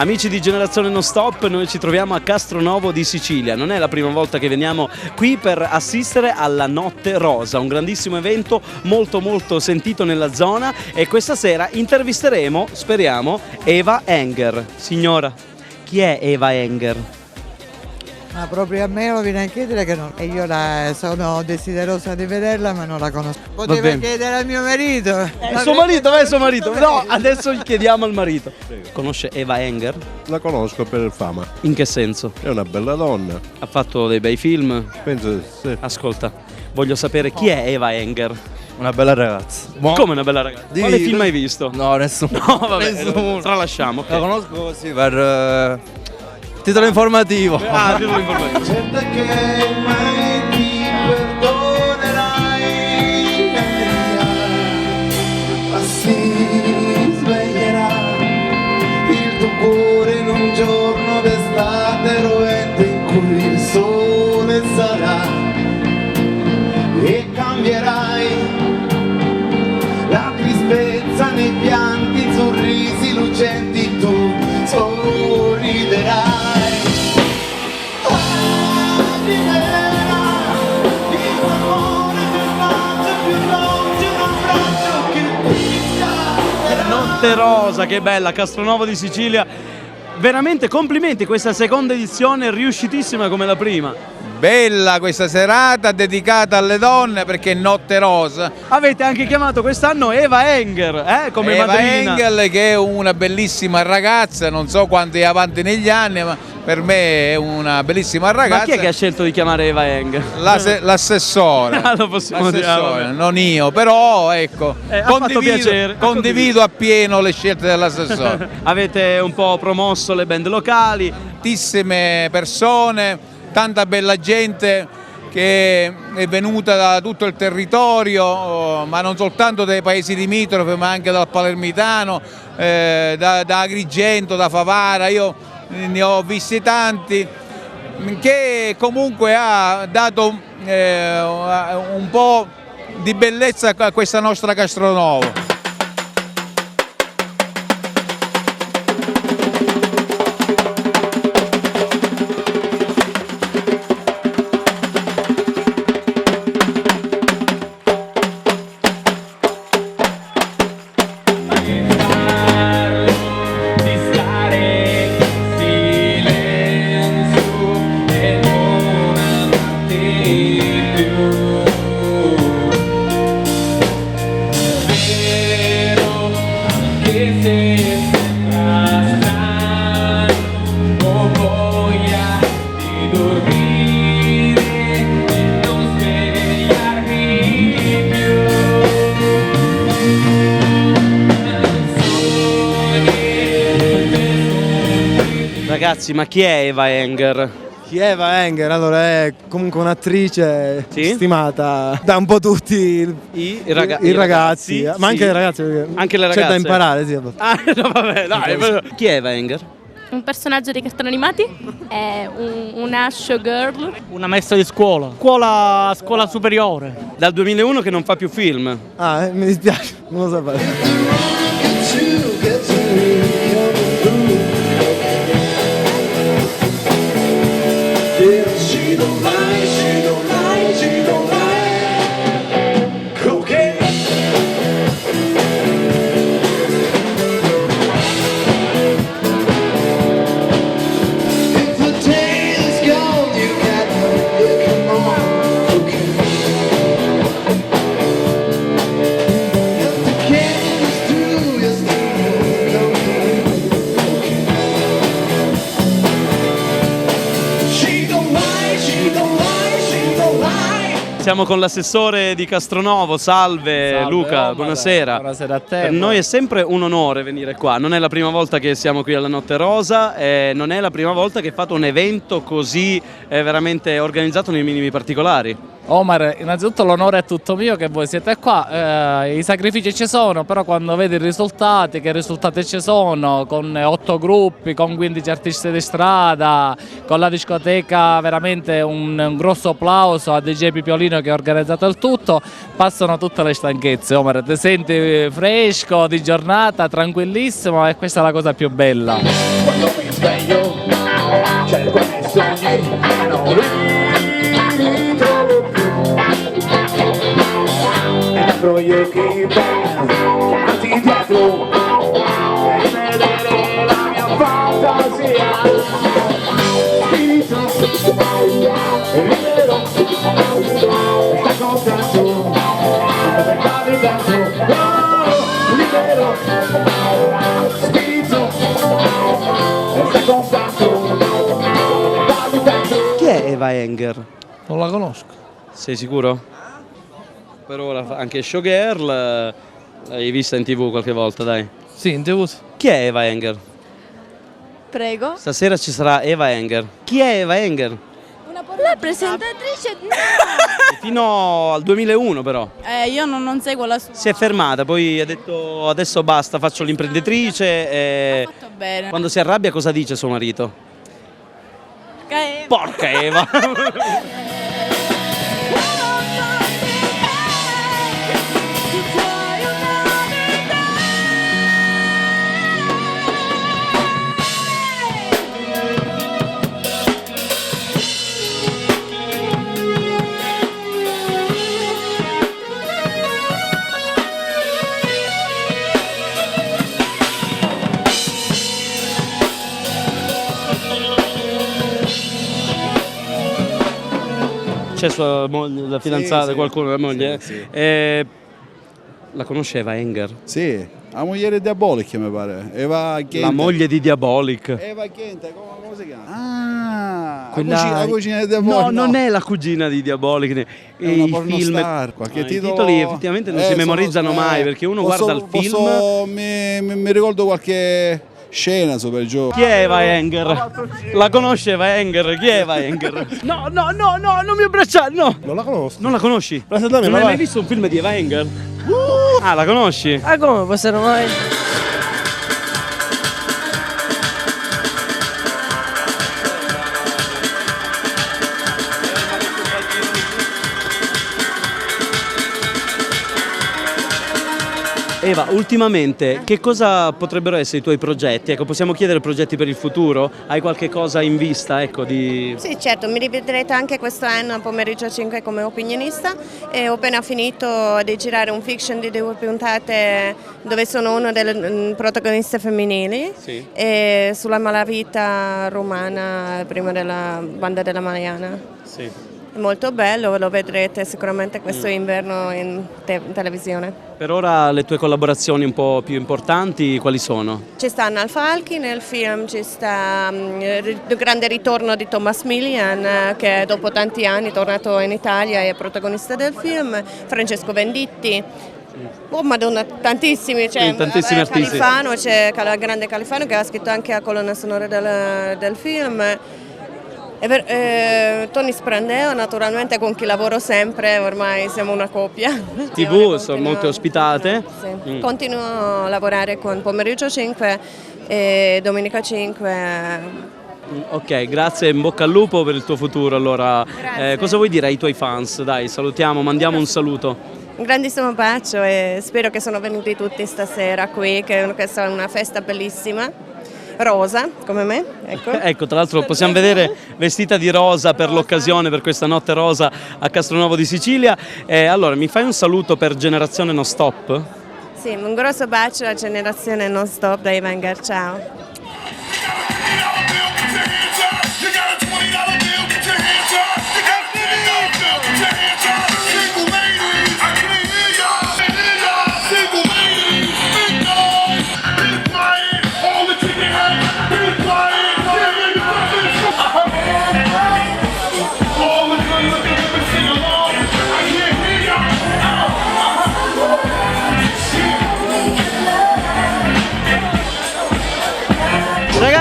Amici di Generazione Non Stop, noi ci troviamo a Castronovo di Sicilia. Non è la prima volta che veniamo qui per assistere alla Notte Rosa, un grandissimo evento molto sentito nella zona, e questa sera intervisteremo, speriamo, Eva Enger. Signora, chi è Eva Enger? Ma proprio a me lo viene a chiedere che non. E io sono desiderosa di vederla, ma non la conosco. Poteva chiedere al mio marito. Suo marito, è suo marito. No, adesso gli chiediamo al marito. Conosce Eva Enger? La conosco per fama, In che senso? è una bella donna, Ha fatto dei bei film? penso di sì. Ascolta, voglio sapere chi è Eva Enger. Una bella ragazza. Come una bella ragazza? Quale film hai visto? No, nessuno. No, vabbè, Nessuno. tralasciamo. ok. La conosco così per titolo informativo. Ah, titolo informativo. Certo che mai ti perdonerai, ma si sveglierà il tuo cuore in un giorno d'estate rovente in cui il sole sarà, e cambierai la tristezza nei pianti, sorrisi lucenti, tu sorriderai. Notte Rosa, che bella, Castronovo di Sicilia. Veramente complimenti, questa seconda edizione è riuscitissima come la prima. Bella questa serata dedicata alle donne perché è Notte Rosa. Avete anche chiamato quest'anno Eva Enger, come Eva madrina. Engel, che è una bellissima ragazza, non so quanto è avanti negli anni, ma per me è una bellissima Ma ragazza. chi è che ha scelto di chiamare Eva Enger? L'assessore. Ah, lo possiamo dire, L'assessore, vabbè. non io, però ecco, Ha fatto piacere. condivido appieno le scelte dell'assessore. Avete un po' promosso le band locali. Tantissime persone, tanta bella gente che è venuta da tutto il territorio, ma non soltanto dai paesi limitrofi, ma anche dal Palermitano, da Agrigento, da Favara. Io ne ho visti tanti, che comunque ha dato un po' di bellezza a questa nostra Castronovo. Ragazzi, ma chi è Eva Enger? Chi è Eva Enger? Allora è comunque un'attrice Sì? stimata da un po' tutti I i ragazzi, ragazzi, ma anche sì. le ragazze. Perché Anche le c'è da ragazze. imparare, sì. Ah, no, vabbè, dai. Chi è Eva Enger? Un personaggio dei cartoni animati? È una showgirl. Una maestra di scuola, scuola superiore. Dal 2001 che non fa più film. Ah, mi dispiace, non lo sapevo. Siamo con l'assessore di Castronovo, salve Luca, buonasera. Buonasera a te. Per noi è sempre un onore venire qua, non è la prima volta che siamo qui alla Notte Rosa, non è la prima volta che fate un evento così veramente organizzato nei minimi particolari. Omar, innanzitutto l'onore è tutto mio che voi siete qua, i sacrifici ci sono, però quando vedi i risultati, che risultati ci sono, con 8 gruppi, con 15 artisti di strada, con la discoteca, veramente un grosso applauso a DJ Pipiolino che ha organizzato il tutto, passano tutte le stanchezze. Omar, ti senti fresco, di giornata, tranquillissimo e questa è la cosa più bella. Quando mi sveglio, cerco i sogni, non li trovo più. E apro gli occhi avanti dietro e vedere la mia fantasia. Spirito libero, sta contento, sta vivendo, oh, libero, spirito, sta contento, sta vivendo. Chi è Eva Enger? Non la conosco. Sei sicuro? Per ora anche showgirl, l'hai vista in TV qualche volta, dai. Sì, in TV. Chi è Eva Enger? Prego. Stasera ci sarà Eva Enger. Chi è Eva Enger? La presentatrice? Fino al 2001 però. Io non seguo la sua. Si è fermata, poi ha detto adesso basta, faccio l'imprenditrice. E Fatto bene. quando si arrabbia cosa dice suo marito? Porca Eva! C'è sua moglie, la fidanzata, Sì, qualcuno, la moglie? Sì. La conosceva Enger? Sì, la moglie di Diabolic mi pare. Eva Kent. La moglie di Diabolic. Eva Kent, come si chiama? Ah, Quella- la cugina di Diabolic. No, non è la cugina di Diabolic. È una I pornostar, qualche i titolo. titoli effettivamente non si memorizzano mai perché uno guarda il film. Mi ricordo qualche scena su per giù. Chi è Eva Enger? La conosce Eva Enger? Chi è Eva Enger? No, non mi abbracciare, no! Non la conosco. Non la conosci? Presentami, Non ma hai mai vai. visto un film di Eva Enger? Ah, la conosci? Ah, come possono mai? Eva, ultimamente che cosa potrebbero essere i tuoi progetti? Ecco, possiamo chiedere progetti per il futuro? Hai qualche cosa in vista, ecco, di... Sì, certo, mi rivedrete anche quest'anno a pomeriggio 5 come opinionista e ho appena finito di girare un fiction di 2 puntate dove sono una delle protagoniste femminili e sulla malavita romana prima della banda della Maiana. Sì. È molto bello, lo vedrete sicuramente questo inverno in televisione. Per ora le tue collaborazioni un po' più importanti quali sono? Ci sta Nalfalchi nel film, ci sta il grande ritorno di Thomas Milian che dopo tanti anni è tornato in Italia e è protagonista del film, Francesco Venditti, oh madonna, tantissimi, c'è tantissimi artisti. Califano, c'è il grande Califano che ha scritto anche la colonna sonora del film. Tony Sprandeo naturalmente con chi lavoro sempre, ormai siamo una coppia. TV, sono molte ospitate. Sì. Continuo a lavorare con Pomeriggio 5 e Domenica 5. Ok, grazie, in bocca al lupo per il tuo futuro. Allora, Grazie. cosa vuoi dire ai tuoi fans? Dai, salutiamo, mandiamo un saluto. Un grandissimo bacio e spero che sono venuti tutti stasera qui, che questa è una festa bellissima. Rosa, come me, ecco. Ecco, tra l'altro possiamo vedere vestita di rosa per l'occasione, per questa notte rosa a Castronovo di Sicilia. Allora, mi fai un saluto per Generazione Non Stop? Sì, un grosso bacio a Generazione Non Stop da Eva Enger, ciao.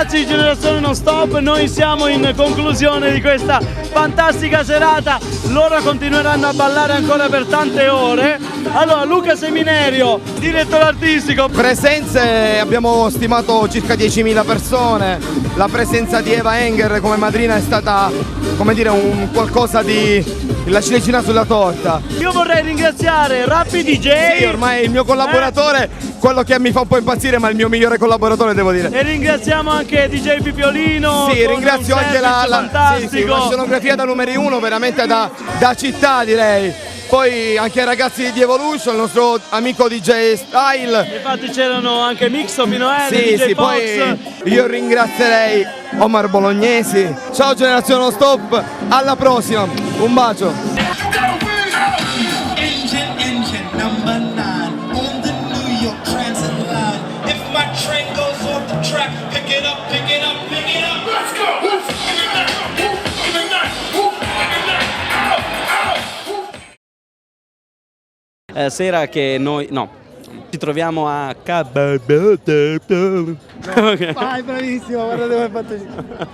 ragazzi di Generazione Non Stop, noi siamo in conclusione di questa fantastica serata, loro continueranno a ballare ancora per tante ore. Allora Luca Seminerio, direttore artistico. Presenze, abbiamo stimato circa 10.000 persone, la presenza di Eva Enger come madrina è stata, come dire, un qualcosa di la ciliegina sulla torta. Io vorrei ringraziare Rappi DJ. Sì, ormai il mio collaboratore, quello che mi fa un po' impazzire, ma il mio migliore collaboratore, devo dire. E ringraziamo anche DJ Pipiolino. Sì, ringrazio anche la scenografia da numeri 1, veramente da città, direi. Poi anche i ragazzi di Evolution, il nostro amico DJ Style. Infatti c'erano anche Mixo, Pinoel, sì, DJ sì, Fox. poi io ringrazierei Omar Bolognesi. Ciao Generazione Non Stop, alla prossima, un bacio. Sera che noi, ci troviamo a Vai, bravissimo, guardate come hai fatto.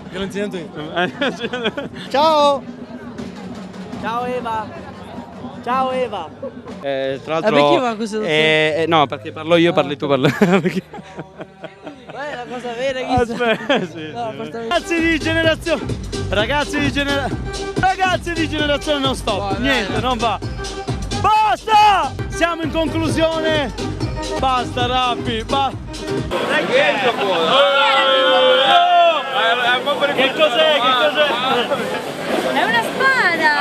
Che l'ho insegnato io. Ciao! Ciao Eva! Ciao Eva! Tra l'altro... perché va così? No, perché parlo io, parli tu, parlo... È la cosa vera che Aspetta, sì. Ragazzi di Generazione Non Stop, niente, non va. Basta! Siamo in conclusione. Basta Rappi, basta. Che cos'è? È una spada!